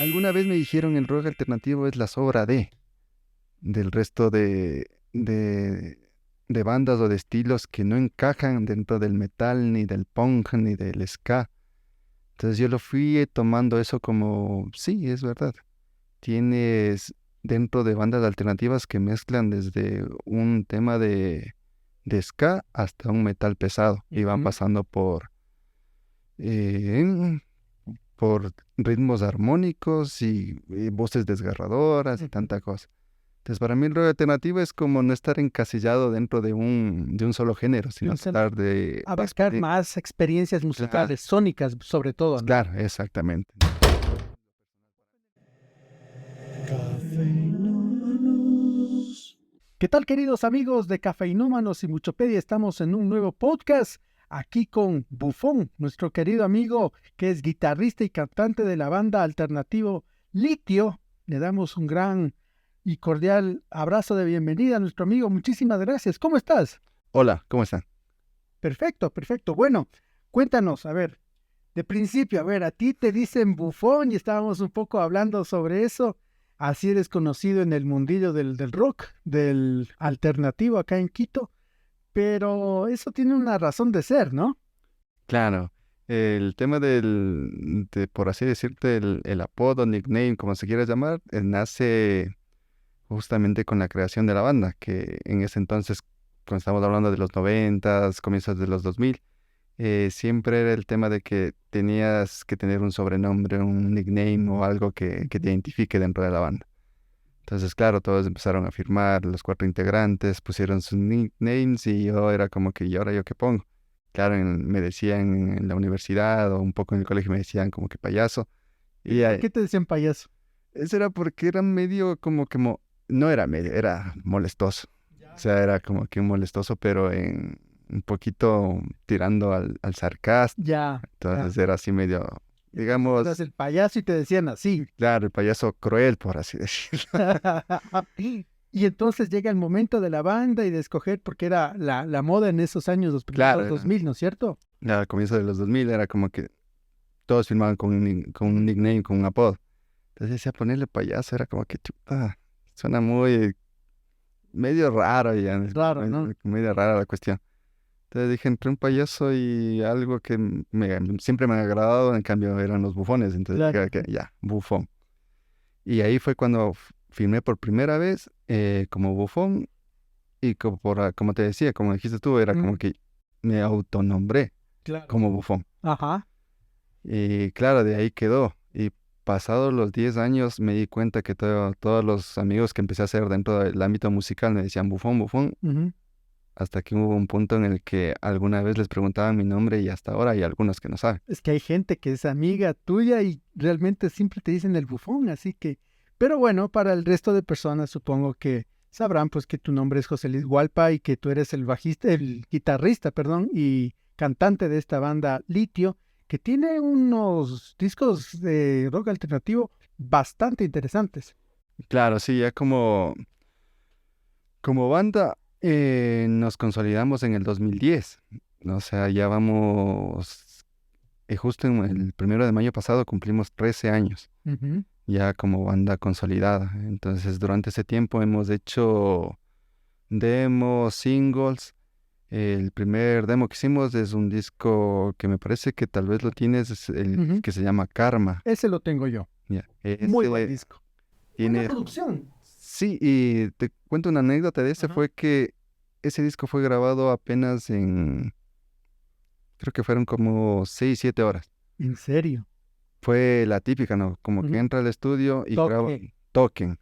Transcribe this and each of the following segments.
Alguna vez me dijeron el rock alternativo es la sobra del resto de bandas o de estilos que no encajan dentro del metal, ni del punk, ni del ska. Entonces yo lo fui tomando eso como, sí, es verdad. Tienes dentro de bandas alternativas que mezclan desde un tema de ska hasta un metal pesado y van Ujú. pasando eh, por ritmos armónicos y voces desgarradoras y Ujú. tanta cosa. Entonces, para mí el rock alternativo es como no estar encasillado dentro de un solo género, sino Entonces, tratar de abarcar expandir. más experiencias Claro, musicales, sónicas sobre todo, ¿no? claro, exactamente. Cafeinómanos. ¿Qué tal, queridos amigos de Cafeinómanos y Muchopedia? Estamos en un nuevo podcast aquí con Bufón, nuestro querido amigo que es guitarrista y cantante de la banda alternativo Litio. Le damos un gran y cordial abrazo de bienvenida a nuestro amigo. Muchísimas gracias. ¿Cómo estás? Hola, ¿cómo están? Perfecto, perfecto. Bueno, cuéntanos, a ver, de principio, a ver, a ti te dicen Bufón y estábamos un poco hablando sobre eso. Así eres conocido en el mundillo del rock, del alternativo acá en Quito, pero eso tiene una razón de ser, ¿no? Claro, el tema por así decirte, el apodo, nickname, como se quiera llamar, nace justamente con la creación de la banda, que en ese entonces, cuando estamos hablando de los noventas, comienzos de los 2000, siempre era el tema de que tenías que tener un sobrenombre, un nickname o algo que te identifique dentro de la banda. Entonces, claro, todos empezaron a firmar, los cuatro integrantes pusieron sus nicknames y yo era como que, ¿y ahora yo qué pongo? Claro, me decían en la universidad o un poco en el colegio me decían como que payaso. Y ¿Por qué te decían payaso? eso era porque era medio como que, no era medio, era molestoso. O Ya. sea, era como que un molestoso, pero un poquito tirando al sarcasmo. Ya, ya. Entonces era así medio, Entonces eras digamos, el payaso y te decían así. claro, el payaso cruel, por así decirlo. Y entonces llega el momento de la banda y de escoger, porque era la moda en esos años, los Claro, primeros dos era, mil, ¿no es cierto? al comienzo de los 2000 era como que todos firmaban con un Ujú. nickname, con un apodo. Entonces decía ponerle payaso, era como que chuta, suena muy medio raro ya, Raro, ¿no? medio rara la cuestión. Entonces dije, entre un payaso y algo que siempre me ha agradado, en cambio eran los bufones, entonces Claro. dije que ya, bufón. Y ahí fue cuando firmé por primera vez como bufón y como te decía, como dijiste tú, era como Mm, que me autonombré claro. como bufón. Ajá. Y claro, de ahí quedó. Y pasados los 10 años me di cuenta que todos los amigos que empecé a hacer dentro del ámbito musical me decían bufón, bufón, Ujú. hasta que hubo un punto en el que alguna vez les preguntaban mi nombre y hasta ahora hay algunos que no saben. Es que hay gente que es amiga tuya y realmente siempre te dicen el bufón, así que... Pero bueno, para el resto de personas supongo que sabrán pues que tu nombre es José Luis Hualpa y que tú eres el bajista, el guitarrista, perdón, y cantante de esta banda Litio, que tiene unos discos de rock alternativo bastante interesantes. Claro, sí, ya como banda nos consolidamos en el 2010. O sea, ya vamos, justo en el 1 de mayo pasado cumplimos 13 años. Ujú. Ya como banda consolidada. Entonces, durante ese tiempo hemos hecho demos, singles. El primer demo que hicimos es un disco que me parece que tal vez lo tienes, es el Ujú. que se llama Karma. Ese lo tengo yo. Ya, Muy buen ese disco. Buena tiene, producción. sí, y te cuento una anécdota de ese, Ajá. fue que ese disco fue grabado apenas creo que fueron como 6 7 horas. ¿En serio? Fue la típica, ¿no? Como que Ujú. entra al estudio y graba, Toque. toquen.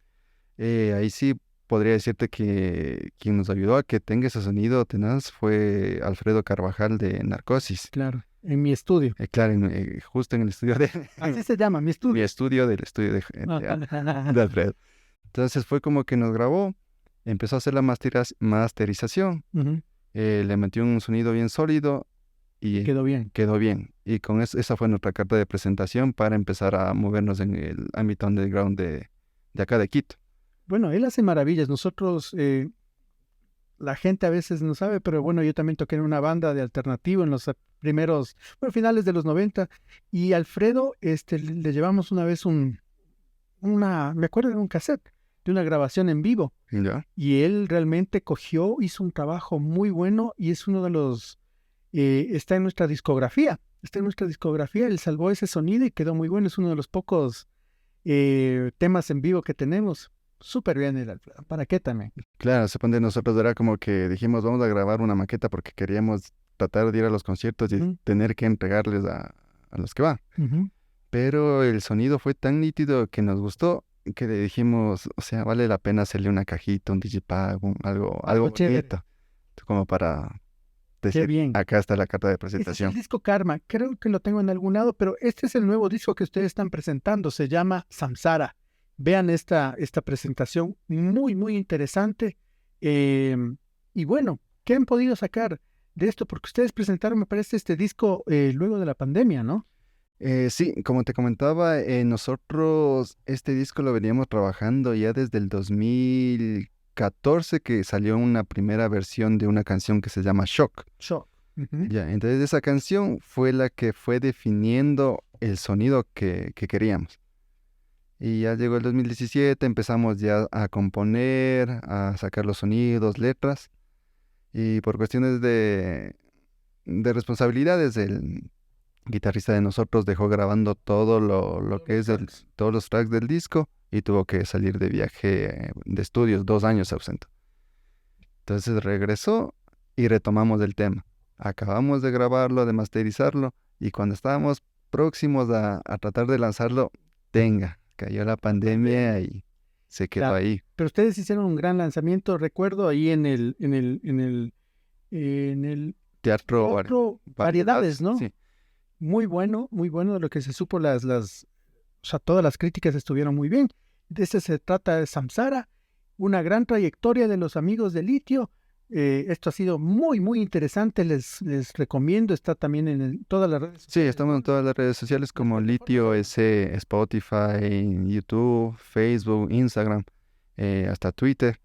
Ahí sí podría decirte que quien nos ayudó a que tenga ese sonido tenaz fue Alfredo Carvajal de Narcosis. Claro. En mi estudio. Claro, justo en el estudio de Así se llama, mi mi estudio. estudio, del estudio de Alfredo. Entonces fue como que nos grabó, empezó a hacer la masterización, Ujú. le metió un sonido bien sólido Y y quedó bien. quedó bien. Y con eso, esa fue nuestra carta de presentación para empezar a movernos en el ámbito underground de acá de Quito. Bueno, él hace maravillas. Nosotros, la gente a veces no sabe, pero bueno, yo también toqué en una banda de alternativo en los primeros, bueno, finales de los 90. Y Alfredo, le llevamos una vez me acuerdo de un cassette, de una grabación en vivo. ¿Ya? Y él realmente hizo un trabajo muy bueno y es uno de los, está en nuestra discografía. Está en nuestra discografía, él salvó ese sonido y quedó muy bueno. Es uno de los pocos temas en vivo que tenemos. Súper bien el Alfredo. ¿Para qué también? Claro, se pone nosotros era como que dijimos, vamos a grabar una maqueta porque queríamos tratar de ir a los conciertos y Ujú, tener que entregarles a los que va. ujú. Pero el sonido fue tan nítido que nos gustó que le dijimos, o sea, vale la pena hacerle una cajita, un digipag, algo Algo chévere. bonito, como para Qué decir, bien. acá está la carta de Ese es el presentación. disco Karma. Creo que lo tengo en algún lado, pero este es el nuevo disco que ustedes están presentando. Se llama Samsara. Vean esta presentación muy, muy interesante. Y bueno, ¿qué han podido sacar de esto? Porque ustedes presentaron, me parece, este disco luego de la pandemia, ¿no? Sí, como te comentaba, nosotros este disco lo veníamos trabajando ya desde el 2014 que salió una primera versión de una canción que se llama Shock. Shock. Ujú. Ya, entonces esa canción fue la que fue definiendo el sonido que queríamos. Y ya llegó el 2017, empezamos ya a componer, a sacar los sonidos, letras, y por cuestiones de responsabilidades, el guitarrista de nosotros dejó grabando todo lo Todos que los es tracks. todos los tracks del disco y tuvo que salir de viaje de estudios, 2 años ausente. Entonces regresó y retomamos el tema. Acabamos de grabarlo, de masterizarlo y cuando estábamos próximos a tratar de lanzarlo, cayó la La pandemia. pandemia y se quedó Claro. ahí. Pero ustedes hicieron un gran lanzamiento, recuerdo, ahí en el Teatro, Teatro Variedades, variedades, ¿no? sí. Muy bueno de lo que se supo, o sea, todas las críticas estuvieron muy bien. De este se trata de Samsara, una gran trayectoria de los amigos de Litio. Esto ha sido muy, muy interesante. Les recomiendo, está también en todas las redes Sí, sociales, estamos ¿no? en todas las redes sociales Las como plataformas Litio son S, Spotify, YouTube, Facebook, Instagram, hasta Twitter.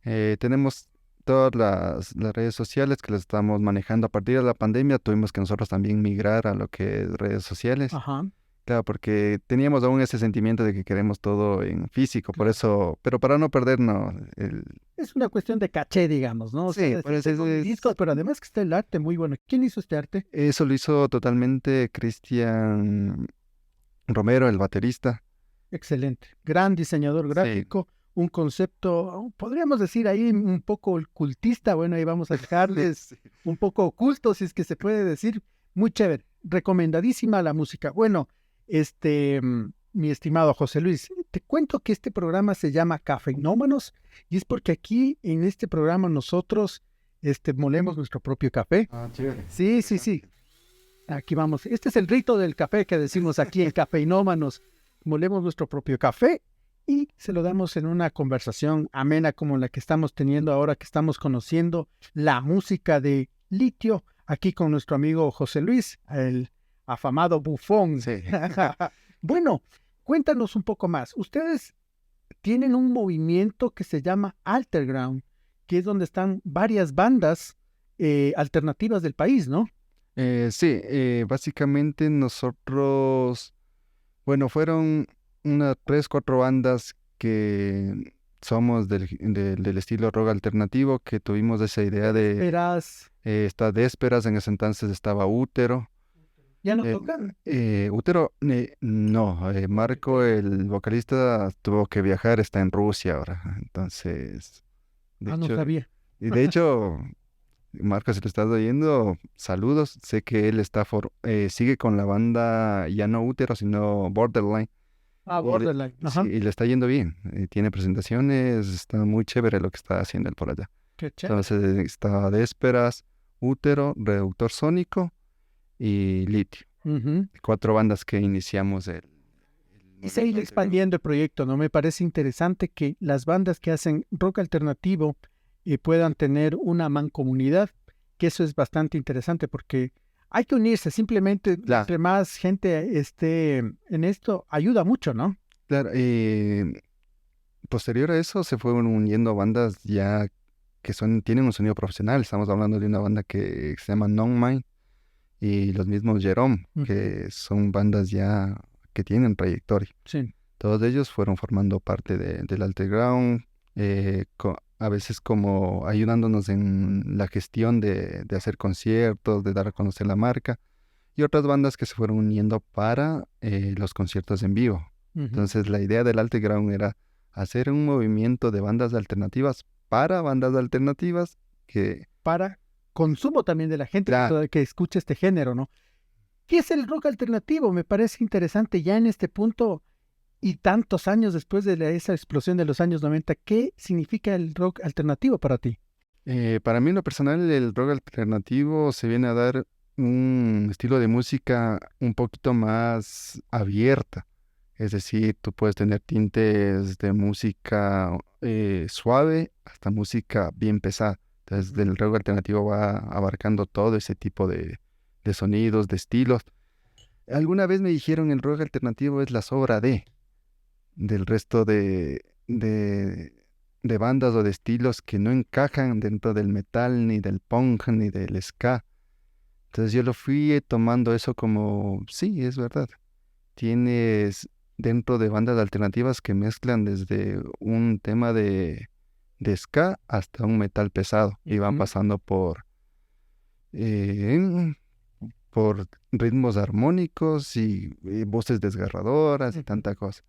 Tenemos todas las redes sociales que las estamos manejando. A partir de la pandemia tuvimos que nosotros también migrar a lo que es redes sociales. Ajá, Claro, porque teníamos aún ese sentimiento de que queremos todo en físico, por claro. eso, pero para no perdernos Es una cuestión de caché, digamos, ¿no? O sea, sí, decir, pues tengo mi disco, pero además que está el arte muy bueno. ¿Quién hizo este arte? eso lo hizo totalmente Cristian Romero, el baterista. Excelente. Gran diseñador Sí, gráfico, un concepto, podríamos decir ahí un poco ocultista. Bueno, ahí vamos a dejarles sí. un poco oculto, si es que se puede decir. Muy chévere. Recomendadísima la música. Bueno, mi estimado José Luis, te cuento que este programa se llama Cafeinómanos y es porque aquí en este programa nosotros molemos nuestro propio café. Ah, chévere. Sí, sí, sí. Aquí vamos. Este es el rito del café que decimos aquí en Cafeinómanos. Molemos nuestro propio café y se lo damos en una conversación amena como la que estamos teniendo ahora, que estamos conociendo la música de Litio, aquí con nuestro amigo José Luis, el afamado bufón. Sí. Bueno, cuéntanos un poco más. Ustedes tienen un movimiento que se llama Alterground, que es donde están varias bandas alternativas del país, ¿no? Sí, básicamente nosotros, bueno, fueron unas 3, 4 bandas que somos del estilo rock alternativo, que tuvimos esa idea de Esperas, esta Désperas, en ese entonces estaba Útero. ya no Eh, tocan. Útero, no, Marco, el vocalista, tuvo que viajar, está en Rusia ahora. Entonces, de Ah, no hecho, sabía. Marco, si lo estás oyendo, saludos. Sé que él sigue con la banda, ya no Útero, sino Borderline. Ah, Y le, Borderline. sí, Ajá. y le está yendo bien. Tiene presentaciones, está muy chévere lo que está haciendo él por allá. Qué chévere. Entonces, está Désperas, Útero, Reductor Sónico y Litio. Ujú. 4 bandas que iniciamos el Y se ha ido movimiento underground. expandiendo el proyecto, ¿no? Me parece interesante que las bandas que hacen rock alternativo puedan tener una mancomunidad, que eso es bastante interesante porque hay que unirse, simplemente Claro, entre más gente esté en esto, ayuda mucho, ¿no? claro. Posterior a eso se fueron uniendo bandas ya que tienen un sonido profesional. Estamos hablando de una banda que se llama Non Mind y los mismos Jerome, Ujú. que son bandas ya que tienen trayectoria. Sí. Todos ellos fueron formando parte del Underground, a veces como ayudándonos en la gestión de hacer conciertos, de dar a conocer la marca, y otras bandas que se fueron uniendo para los conciertos en vivo. Ujú. Entonces la idea del Underground era hacer un movimiento de bandas alternativas para bandas alternativas que, Para consumo también de la gente claro, que escucha este género, ¿no? ¿Qué es el rock alternativo? Me parece interesante ya en este punto y tantos años después de esa explosión de los años 90. ¿Qué significa el rock alternativo para ti? para mí en lo personal el rock alternativo se viene a dar un estilo de música un poquito más abierta. Es decir, tú puedes tener tintes de música suave hasta música bien pesada. Entonces, el rock alternativo va abarcando todo ese tipo de sonidos, de estilos. Alguna vez me dijeron el rock alternativo es la sobra del resto de bandas o de estilos que no encajan dentro del metal, ni del punk, ni del ska. Entonces yo lo fui tomando eso como, sí, es verdad. Tienes dentro de bandas alternativas que mezclan desde un tema de ska hasta un metal pesado y van Ujú. pasando eh, por ritmos armónicos y voces desgarradoras y Ujú. tanta cosa.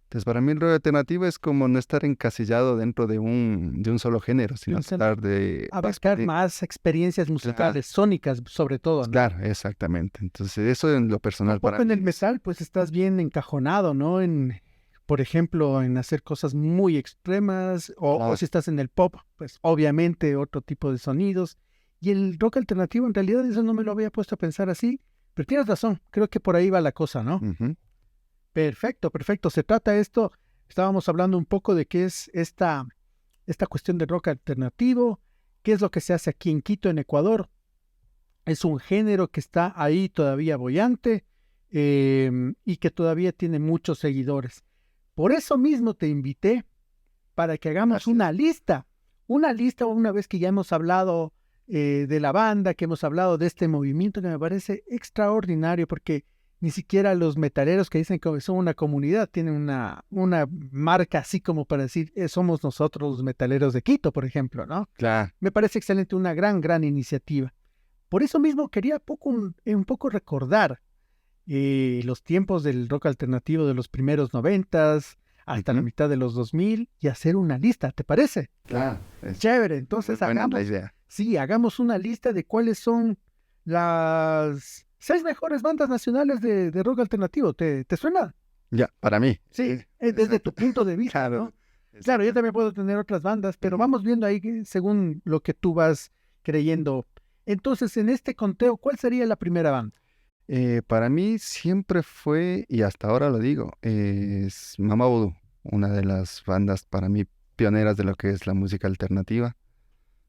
Entonces, para mí el rock alternativo es como no estar encasillado dentro de un solo género, Y sino tratar de abarcar más experiencias claro, musicales, sónicas sobre todo, ¿no? claro, exactamente. Entonces, eso en lo Un personal para poco en mí el es, metal, pues estás bien encajonado, ¿no? Por ejemplo, en hacer cosas muy extremas, o claro, si estás en el pop, pues obviamente otro tipo de sonidos. Y el rock alternativo, en realidad, eso no me lo había puesto a pensar así, pero tienes razón, creo que por ahí va la cosa, ¿no? ujú, Perfecto, perfecto. Se trata esto, estábamos hablando un poco de qué es esta cuestión del rock alternativo, qué es lo que se hace aquí en Quito, en Ecuador. Es un género que está ahí todavía boyante, y que todavía tiene muchos seguidores. Por eso mismo te invité para que hagamos gracias. una lista una vez que ya hemos hablado de la banda, que hemos hablado de este movimiento que me parece extraordinario, porque ni siquiera los metaleros que dicen que son una comunidad tienen una marca así como para decir, somos nosotros los metaleros de Quito, por ejemplo, ¿no? Claro, Me parece excelente, una gran iniciativa. Por eso mismo quería un poco recordar los tiempos del rock alternativo de los primeros noventas hasta la ujú, mitad de los 2000 y hacer una lista, ¿te parece? claro, es Chévere, muy entonces buena la idea. hagamos una lista de cuáles son las 6 mejores bandas nacionales de rock alternativo. ¿Te suena? Ya, para mí, Sí, desde exacto. tu punto de vista, Claro, ¿no? Claro, yo exacto. también puedo tener otras bandas, pero Ujú. vamos viendo ahí según lo que tú vas creyendo. Entonces, en este conteo, ¿cuál sería la primera banda? Para mí siempre fue, y hasta ahora lo digo, es Mama Voodoo, una de las bandas para mí pioneras de lo que es la música alternativa.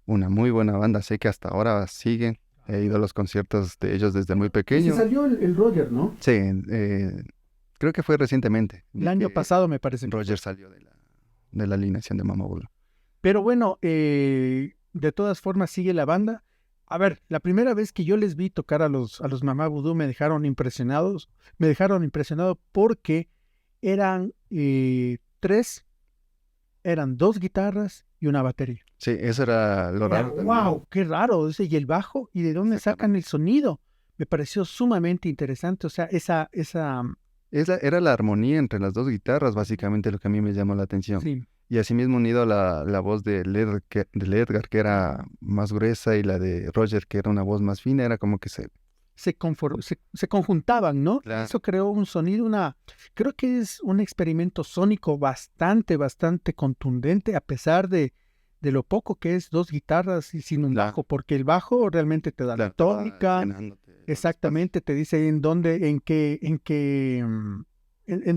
Una muy buena banda, sé que hasta ahora siguen. He ido a los conciertos de ellos desde muy Y se pequeño. salió el Roger, ¿no? Sí, creo que fue recientemente, El vi año que pasado me parece que Roger fue. salió de la alineación de Mama Voodoo. Pero bueno, de todas formas sigue la banda. A ver, la primera vez que yo les vi tocar a los Mamá Vudú me dejaron impresionados. Me dejaron impresionado porque eran tres, eran 2 guitarras y una batería. Sí, eso era lo Era, raro también. wow, qué raro ese. Y el bajo, ¿y de dónde sacan Exactamente. el sonido? Me pareció sumamente interesante. O sea, Era la armonía entre las dos guitarras, básicamente lo que a mí me llamó la atención. sí, Y asimismo unido a la voz de Edgar, que era más gruesa, y la de Roger, que era una voz más fina, era como que se conjuntaban, ¿no? Y claro, eso creó un sonido, creo que es un experimento sónico bastante contundente, a pesar de lo poco que es 2 guitarras y sin un claro, bajo, porque el bajo realmente te da la claro, te va tónica, llenándote los espacios. exactamente, te dice en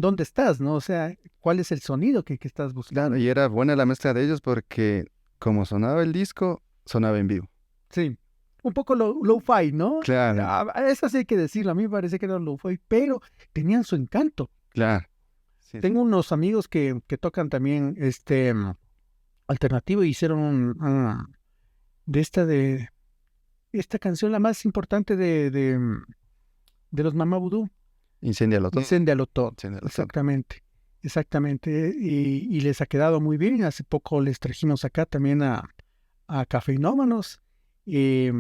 dónde estás, ¿no? O sea, cuál es el sonido que estás Claro, buscando. y era buena la mezcla de ellos porque como sonaba el disco, sonaba en vivo. Sí, un poco lo-fi, ¿no? Claro, Eso sí hay que decirlo, a mí me parece que era lo-fi, pero tenían su encanto. claro. Sí, sí. Tengo unos amigos que tocan también alternativo y hicieron de esta canción, la más importante de los Mamá Vudú, Incéndialo todo. Incéndialo todo, Incéndialo todo. exactamente. exactamente, y les ha quedado muy bien. Hace poco les trajimos acá también a Cafeinómanos.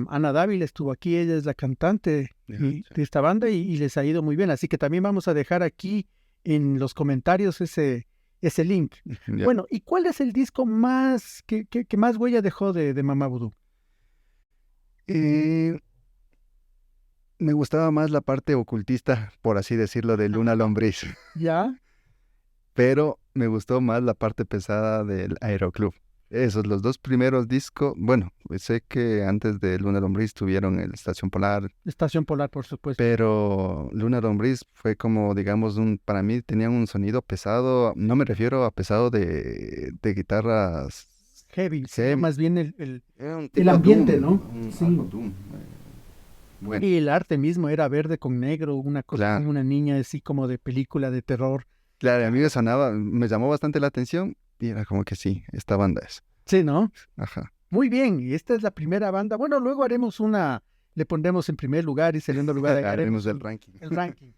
Ana Dávila estuvo aquí, ella es la cantante Ya, de esta banda y les ha ido muy bien. Así que también vamos a dejar aquí en los comentarios ese link. ya. Bueno, ¿y cuál es el disco más que más huella dejó de Mamá Vudú? Eh, Me gustaba más la parte ocultista, por así decirlo, de Luna Lombriz, ¿Ya? pero me gustó más la parte pesada del Aeroclub. Esos, los dos primeros discos, bueno, pues sé que antes de Luna Lombriz tuvieron el Estación Polar, Estación Polar, por supuesto. pero Luna Lombriz fue como, digamos, para mí tenían un sonido pesado, no me refiero a pesado de guitarras Heavy, sino heavy, más bien era un el tipo ambiente, Doom, ¿no? algo Sí. Doom. Bueno, Y el arte mismo era verde con negro, una cosa claro. como una niña así como de película de terror. Claro, a mí Claro. me llamó bastante la atención y era como que sí, esta banda es. Sí, ¿no? Ajá. Muy bien, y esta es la primera banda. Bueno, luego haremos le pondremos en primer lugar y segundo lugar, Haremos haremos el ranking. el ranking.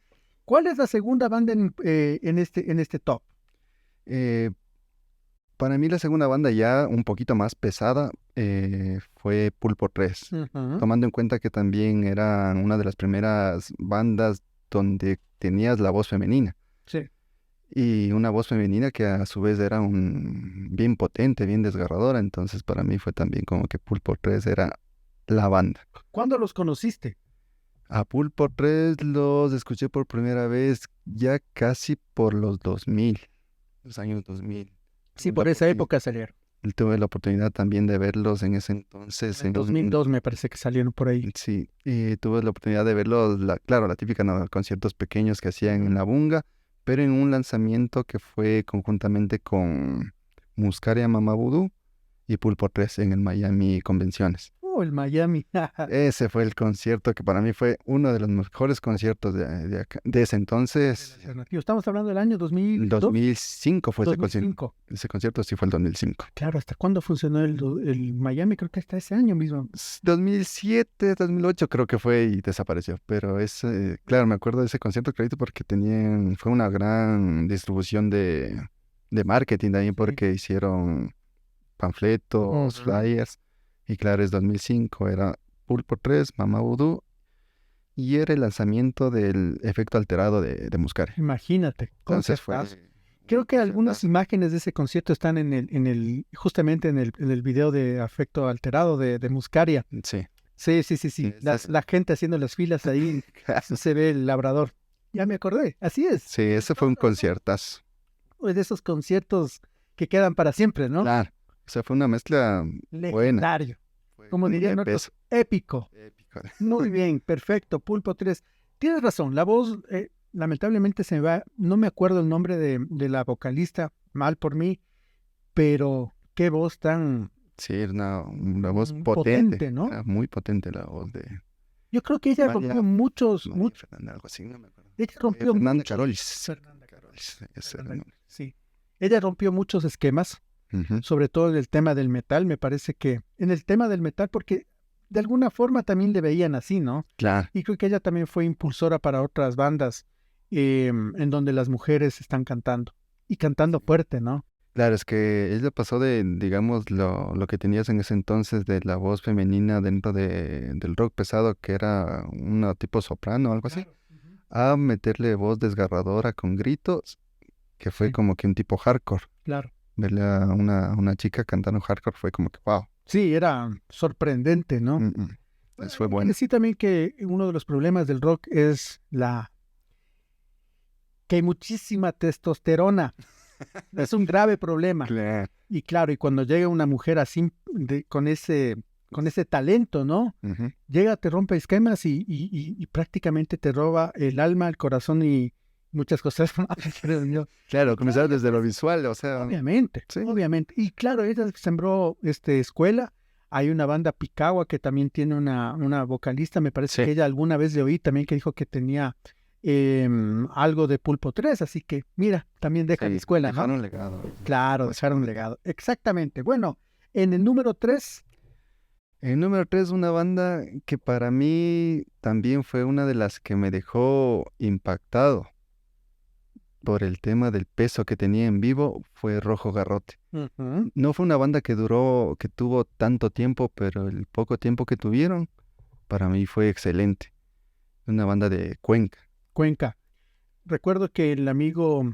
¿Cuál es la segunda banda en este top? Eh, para mí la segunda banda ya un poquito más pesada fue Pulpo 3, Ujú. tomando en cuenta que también era una de las primeras bandas donde tenías la voz femenina Sí, y una voz femenina que a su vez era bien potente, bien desgarradora, entonces para mí fue también como que Pulpo 3 era la banda. ¿cuándo los conociste? A Pulpo 3 los escuché por primera vez ya casi por los 2000, los años 2000. Sí, Tuve la por esa oportunidad, época salieron. tuve la oportunidad también de verlos en ese En entonces. el 2002 me parece que salieron por ahí. Sí, tuve la oportunidad de verlos, claro, la típica, ¿no? Conciertos pequeños que hacían en Ujú. la Bunga, pero en un lanzamiento que fue conjuntamente con Muscaria Mama Voodoo y Pulpo 3 en el Miami Convenciones. Oh, el Miami. Ese fue el concierto que para mí fue uno de los mejores conciertos de ese Del entonces. alternativo. Estamos hablando del año El 2002, 2005 fue ese concierto. 2005. Ese concierto sí fue el 2005. Claro, ¿hasta cuándo funcionó el Miami? Creo que hasta ese año mismo. 2007, 2008 creo que fue y desapareció. Pero claro, me acuerdo de ese concierto, crédito, porque fue una gran distribución de marketing también Sí. porque hicieron panfletos, Ujú. flyers. Y claro, es 2005, era Pulpo 3, Mamá Voodoo. Y era el lanzamiento del efecto alterado de Muscari. Imagínate, Entonces fue concertazo. un Creo que algunas conciertazo. imágenes de ese concierto están justamente en el video de Afecto Alterado de Muscaria. Sí, Sí, sí, sí, sí, sí. La gente haciendo las filas ahí, se ve el labrador. Ya me acordé, así es. sí, ese fue un conciertazo. Es de esos conciertos que quedan para siempre, ¿no? Claro, o sea, fue una mezcla buena. Legendario. Fue Como muy de dirían peso. otros, épico. Épico. Muy bien, perfecto. Pulpo 3. Tienes razón, la voz, lamentablemente se me va, no me acuerdo el nombre de la vocalista, mal por mí, pero qué voz tan Sí, era una voz potente. potente, ¿no? Era muy potente la voz de Yo creo que ella rompió María Fernanda, algo así, no me acuerdo. ella rompió Fernanda muchos, Carolis. Fernanda Carolis, Carolis, ese era el Fernanda, nombre. sí. Ella rompió muchos esquemas, Ujú. sobre todo en el tema del metal, me parece que en el tema del metal, porque de alguna forma también le veían así, ¿no? Claro. Y creo que ella también fue impulsora para otras bandas en donde las mujeres están cantando y cantando fuerte, ¿no? Claro, es que ella pasó de, digamos, lo que tenías en ese entonces de la voz femenina dentro del rock pesado, que era una tipo soprano o algo así, Claro. Ujú. a meterle voz desgarradora con gritos, que fue Sí, como que un tipo hardcore. claro. Verle a una chica cantando hardcore fue como que, wow. Sí, era sorprendente, ¿no? Bueno, Eso hay fue que bueno. decir también que uno de los problemas del rock es que hay muchísima testosterona. Es un grave problema. Claro. Y claro, y cuando llega una mujer así, con ese talento, ¿no? Ujú. Llega, te rompe esquemas y prácticamente te roba el alma, el corazón y muchas cosas más, creo yo. Claro, Y claro, comenzar ella desde lo pues, visual, o sea, obviamente, sí. obviamente. Y claro, ella sembró escuela. Hay una banda Picagua que también tiene una vocalista. Me parece Sí. que ella alguna vez le oí también que dijo que tenía algo de Pulpo 3. Así que, mira, también deja la Sí, escuela, ¿no? dejaron legado. Claro, dejaron un Básicamente. legado. Exactamente. Bueno, en el número 3, El número 3, una banda que para mí también fue una de las que me dejó impactado. por el tema del peso que tenía en vivo fue Rojo Garrote. Ujú. No fue una banda que tuvo tanto tiempo, pero el poco tiempo que tuvieron, para mí fue excelente. Una banda de Cuenca. Cuenca. Recuerdo que el amigo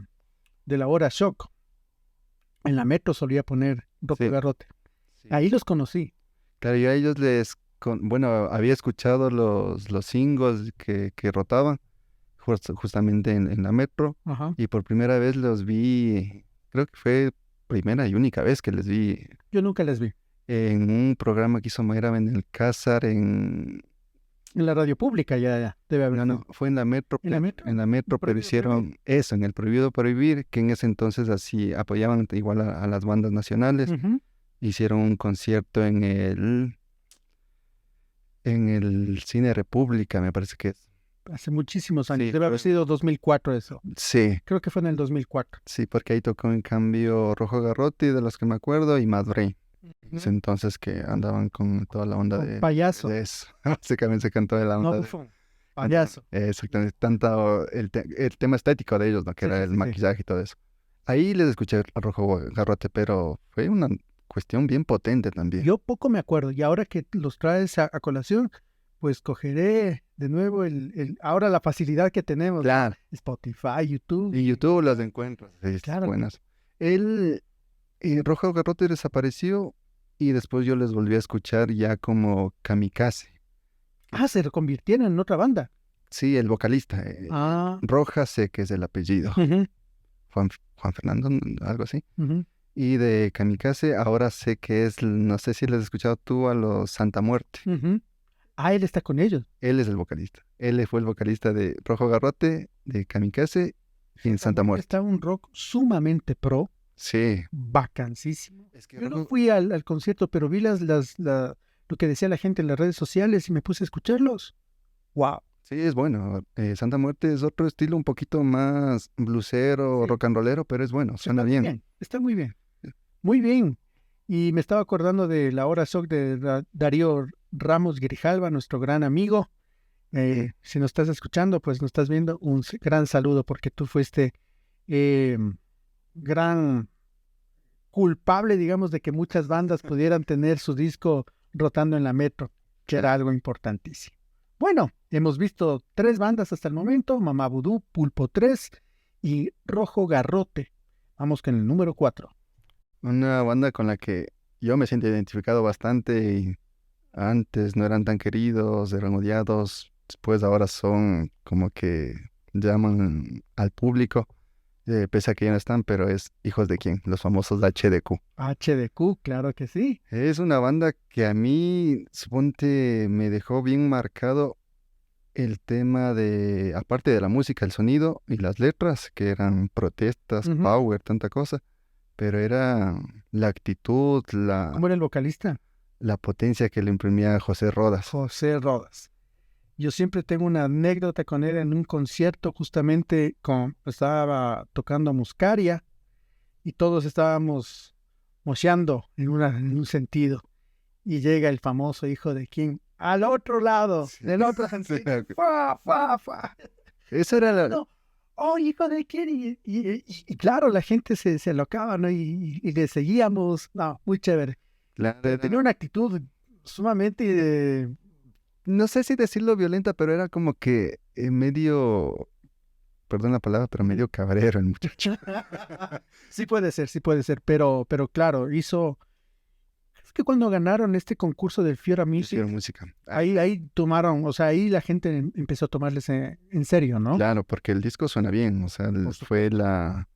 de la hora Shock en la metro solía poner Rojo Sí, Garrote. sí. Ahí los conocí. Claro, yo a ellos bueno, había escuchado los singles que rotaban justamente en la metro Ajá. y por primera vez los vi, creo que fue primera y única vez que les vi Yo nunca les vi. en un programa que hizo Mayra Benalcázar En la radio pública ya debe haber no, sido. no, fue en la metro, ¿En la metro? en la metro, pero Prohibido Prohibir. hicieron eso, en el Prohibido Prohibir, que en ese entonces así apoyaban igual a las bandas nacionales. Ujú. Hicieron un concierto en el Cine República, me parece que es. Hace muchísimos años. Sí, Debe haber fue- sido 2004 eso. Sí, Creo que fue en el 2004. sí, porque ahí tocó en cambio Rojo Garrote, de los que me acuerdo, y Mad Brain. Ese entonces que andaban con toda la onda Con payaso. de eso. Básicamente se cantó de la No, onda de... bufón. Payaso. Exactamente, tanto el tema estético de ellos, ¿no? Que Sí, era sí, el sí, sí. maquillaje y todo eso. Ahí les escuché a Rojo Garrote, pero fue una cuestión bien potente también. Yo poco me acuerdo. Y ahora que los traes a colación, pues cogeré de nuevo ahora la facilidad que tenemos. Claro, Spotify, YouTube. en YouTube las encuentras, sí, Claro. buenas. Rojo Garrote desapareció y después yo les volví a escuchar ya como Kamikaze. Ah, se reconvirtieron en otra banda. Sí, el vocalista. Ah. Roja sé que es el apellido. Ujú, Juan Fernando, algo así. ujú. Y de Kamikaze ahora sé que es, no sé si les has escuchado tú a los Santa Muerte. Ujú. Ah, él está con ellos. Él es el vocalista. Él fue el vocalista de Rojo Garrote, de Kamikaze y en Santa Muerte. Está un rock sumamente pro, Sí. vacancísimo. Es que Yo no Rojo- fui al concierto, pero vi lo que decía la gente en las redes sociales y me puse a escucharlos. Wow. Sí, es bueno. Santa Muerte es otro estilo un poquito más blusero, Sí. rock and rollero, pero es bueno, suena Está muy bien. Está muy bien. Muy bien. Y me estaba acordando de la hora shock de Darío Ramos Grijalva, nuestro gran amigo. Si nos estás escuchando, pues nos estás viendo, un gran saludo porque tú fuiste eh, gran culpable, digamos, de que muchas bandas pudieran tener su disco rotando en la metro, que era algo importantísimo. Bueno, hemos visto 3 bandas hasta el momento, Mamá Vudú, Pulpo 3 y Rojo Garrote. Vamos con el número 4. Una banda con la que yo me siento identificado bastante y antes no eran tan queridos, eran odiados, después ahora son como que llaman al público, pese a que ya no están, pero es Hijos de Quién, los famosos HDQ. HDQ, claro que sí. Es una banda que a mí, suponte, me dejó bien marcado el tema de, aparte de la música, el sonido y las letras, que eran protestas, Ujú. power, tanta cosa, pero era la actitud, ¿Cómo era el vocalista? la potencia que le imprimía José Rodas. José Rodas. Yo siempre tengo una anécdota con él en un concierto, justamente estaba tocando Muscaria y todos estábamos mocheando en un sentido. Y llega el famoso Hijo de Quién al otro lado, Sí. del otro Sí, sentido. ¡Fa, fa, fa! Esa era la... No, oh, Hijo de Quién. Y claro, la gente se alocaba, ¿no? Y le seguíamos. No, muy chévere. Tenía una actitud sumamente... No sé si decirlo violenta, pero era como que medio, perdón la palabra, pero medio cabrero el muchacho. sí puede ser, pero claro, hizo... Es que cuando ganaron este concurso del Fiora Music, Hicieron música. ahí tomaron, o sea, ahí la gente empezó a tomarles en serio, ¿no? Claro, porque el disco suena bien, o sea, supuesto. fue la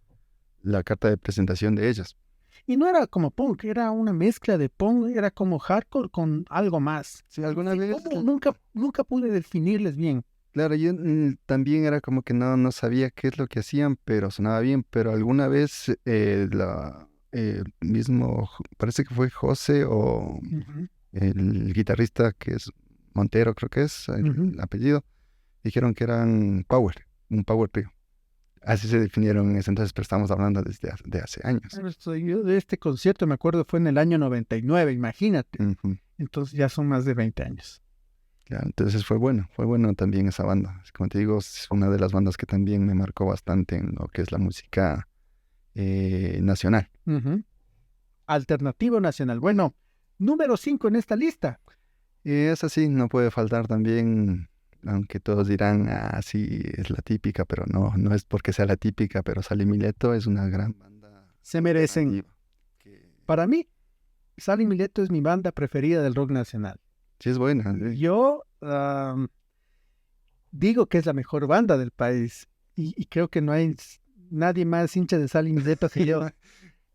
carta de presentación de ellas. Y no era como punk, era una mezcla de punk, era como hardcore con algo más. Sí, alguna Sí, vez, ¿cómo? Nunca pude definirles bien. claro, yo también era como que no sabía qué es lo que hacían, pero sonaba bien, pero alguna vez mismo, parece que fue José o Ujú. el guitarrista que es Montero, creo que es el Ujú. apellido, dijeron que eran un power trio. Así se definieron en ese entonces, pero estamos hablando de hace años. Yo de este concierto me acuerdo fue en el año 99, imagínate. Ujú. Entonces ya son más de 20 años. Ya, entonces fue bueno también esa banda. Como te digo, es una de las bandas que también me marcó bastante en lo que es la música nacional. Ujú. Alternativo nacional. Bueno, número 5 en esta lista. Y esa sí, no puede faltar también, aunque todos dirán, ah, sí, es la típica, pero no, no es porque sea la típica, pero Sally Mileto es una gran banda Se merecen. alternativa. Que Para mí, Sally Mileto es mi banda preferida del rock nacional. sí es buena, sí. Yo digo que es la mejor banda del país y creo que no hay nadie más hincha de Sally Mileto que yo.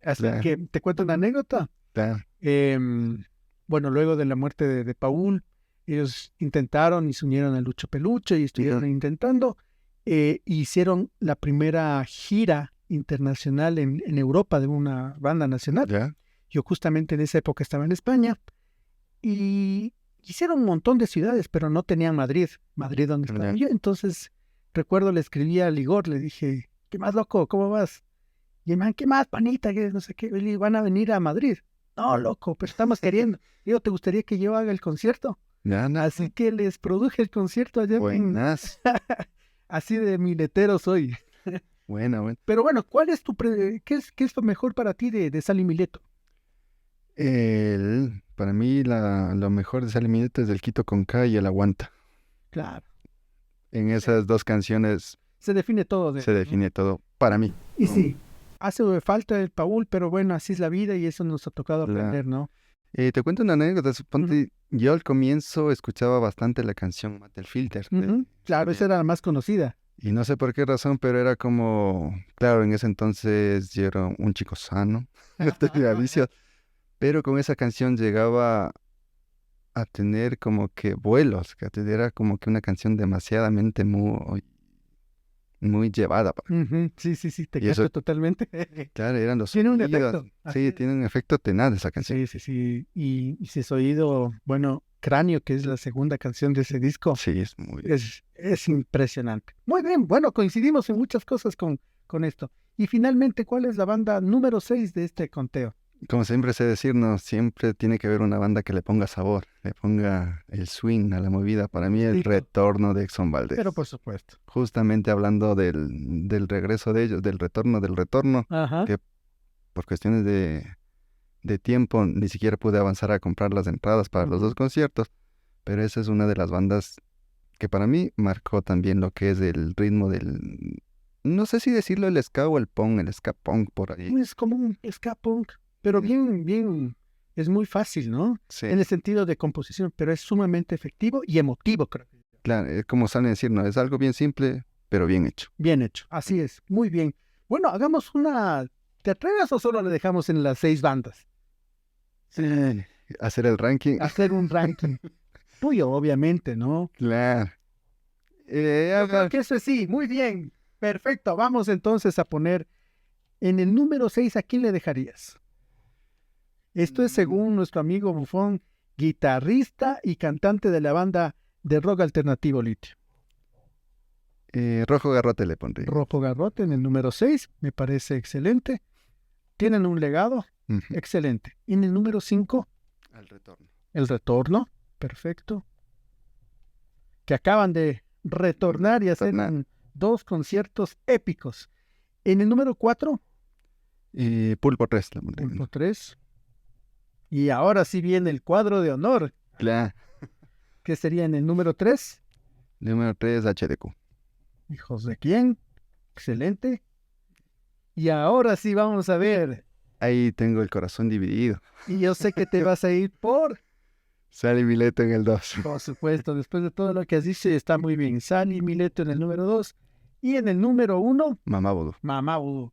Así Claro, que te cuento una anécdota. claro, Em, bueno, luego de la muerte de Paul, ellos intentaron y se unieron a Lucho Peluche y estuvieron intentando. Hicieron la primera gira internacional en Europa de una banda nacional. ya, Yo justamente en esa época estaba en España y hicieron un montón de ciudades, pero no tenían Madrid, Madrid donde estaba ya. yo. Entonces, recuerdo, le escribí a Ligor, le dije, ¿qué más, loco? ¿Cómo vas? Y el man, ¿qué más, panita? Que no sé qué. Y le digo, van a venir a Madrid. No, loco, pero estamos queriendo. Digo, ¿te gustaría que yo haga el concierto? Ya, no, Así que les produje el concierto allá. buenas, Así de miletero soy. buena, buena. Pero bueno, ¿cuál es qué es lo mejor para ti de Sally Mileto? Para mí lo mejor de Sally Mileto es el Quito con K y el Aguanta. Claro, En esas dos canciones se define todo de se él, ¿no? define todo para mí. Y ¿No? sí, hace falta el Paul, pero bueno, así es la vida y eso nos ha tocado La- aprender, ¿no? te cuento una anécdota. Suponte, yo al comienzo escuchaba bastante la canción Mate el Filter. Ujú. Claro, esa era la más conocida. Y no sé por qué razón, pero era como, claro, en ese entonces yo era un chico sano, no tenía vicios, pero con esa canción llegaba a tener como que vuelos, que era como que una canción demasiadamente muy llevada. Ujú. Sí, sí, sí, te Y eso, cacho totalmente. claro, eran los Tiene un sonidos. efecto. Así Sí, es. tiene un efecto tenaz esa canción. Sí, sí, sí. Y si has oído, bueno, Cráneo, que es la segunda canción de ese disco, Sí, es muy... es impresionante. Muy bien, bueno, coincidimos en muchas cosas con esto. Y finalmente, ¿cuál es la banda número 6 de este conteo? Como siempre sé decir, no, siempre tiene que haber una banda que le ponga sabor, le ponga el swing a la movida. Para mí el Listo. retorno de Exxon Valdez. Pero por supuesto. Justamente hablando del regreso de ellos, del retorno, Ajá. que por cuestiones de tiempo ni siquiera pude avanzar a comprar las entradas para los Ujú. dos conciertos, pero esa es una de las bandas que para mí marcó también lo que es el ritmo no sé si decirlo el ska o el ska punk por ahí. Es como un ska punk, pero bien, bien, es muy fácil, ¿no? Sí, En el sentido de composición, pero es sumamente efectivo y emotivo, creo. claro, es como salen a decir, no, es algo bien simple, pero bien hecho. Bien hecho, así es, muy bien. Bueno, hagamos una. ¿Te atreves o solo le dejamos en las 6 bandas? Hacer el ranking, Hacer un ranking tuyo, obviamente, ¿no? claro. Yo creo que eso sí, muy bien, perfecto. Vamos entonces a poner en el número 6, ¿a quién le dejarías? Esto es según nuestro amigo Bufón, guitarrista y cantante de la banda de rock alternativo Litio. Rojo Garrote le pondré. Rojo Garrote en el número 6, me parece excelente. Tienen un legado, Ujú. excelente. En el número 5, Al retorno. El Retorno, perfecto. Que acaban de retornar y hacer Retornar. 2 conciertos épicos. En el número 4, Pulpo 3 le pondré. Pulpo 3. Y ahora sí viene el cuadro de honor, Claro. que sería en el número 3. Número 3, HDQ. Hijos de quién, excelente. Y ahora sí vamos a ver. Ahí tengo el corazón dividido. Y yo sé que te vas a ir Sale Mileto en el 2. por supuesto, después de todo lo que has dicho, está muy bien. Sally Mileto en el número 2. Y en el número 1, Mamá Voodoo. Mamá Vudú.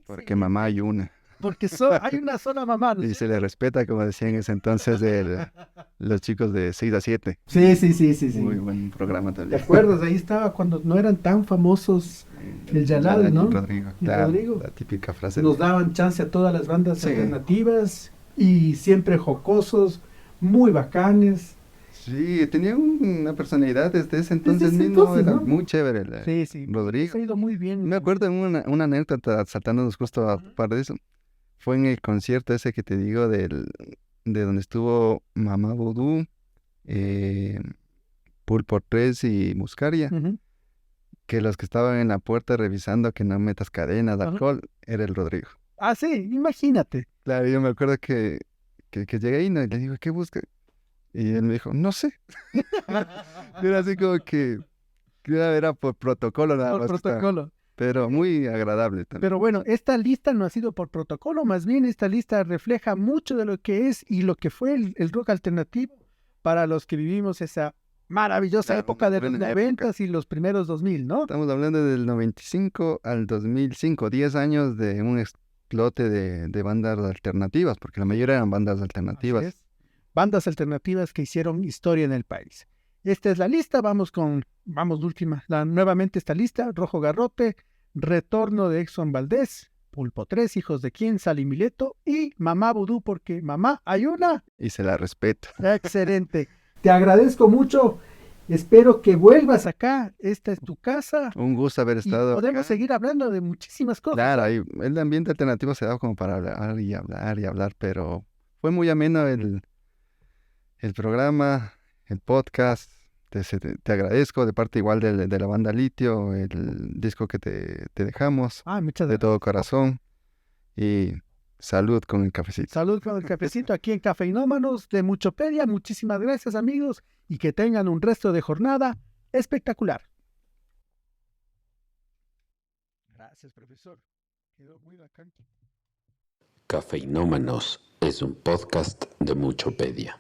Porque mamá hay una. Porque hay una sola mamá, ¿no es Y se cierto? le respeta, como decían en ese entonces los chicos de 6 a 7. Sí, sí, sí, sí, sí. Muy buen programa ¿Te también. acuerdas? Ahí estaba cuando no eran tan famosos el Yalal, ¿no? Rodrigo. Y Claro, Rodrigo. la típica frase. Nos daban chance a todas las bandas Sí. alternativas y siempre jocosos, muy bacanes. Sí, tenía una personalidad desde ese entonces ese mismo. entonces, Era ¿no? muy chévere. Sí, sí. Rodrigo. Se ha ido muy bien. Me acuerdo en una anécdota, saltándonos justo a par de eso. Fue en el concierto ese que te digo de donde estuvo Mamá Voodoo, eh, Pulpo 3 y Muscaria, Ujú. que los que estaban en la puerta revisando que no metas cadenas, Ajá. alcohol, era el Rodrigo. Ah, sí, imagínate. Claro, yo me acuerdo que llegué ahí, ¿no? Y le digo, ¿qué busca? Y él me dijo, no sé. Era así como que era por protocolo nada Por más que estaba. protocolo. Pero muy agradable también. Pero bueno, esta lista no ha sido por protocolo, más bien esta lista refleja mucho de lo que es y lo que fue el rock alternativo para los que vivimos esa maravillosa Claro, época de los buena época. 90 y los primeros 2000, ¿no? Estamos hablando del 95 al 2005, 10 años de un explote de bandas alternativas, porque la mayoría eran bandas Así alternativas. es. Bandas alternativas que hicieron historia en el país. Esta es la lista, vamos última. Nuevamente esta lista, Rojo Garrote, Retorno de Exxon Valdés, Pulpo 3, Hijos de Quién, Sally Mileto y Mamá Vudú, porque mamá hay una. Y se la respeto. Excelente. Te agradezco mucho. Espero que vuelvas acá. Esta es tu casa Un gusto haber y estado podemos acá. seguir hablando de muchísimas cosas. Claro, ahí, el ambiente alternativo se da como para hablar y hablar y hablar, pero fue muy ameno el programa, el podcast. Te agradezco de parte igual de la banda Litio, el disco que te dejamos Ah, muchas de todo gracias. corazón y salud con el cafecito. Salud con el cafecito aquí en Cafeinómanos de Muchopedia. Muchísimas gracias, amigos, y que tengan un resto de jornada espectacular. Gracias, profesor. Quedó muy bacán. Cafeinómanos es un podcast de Muchopedia.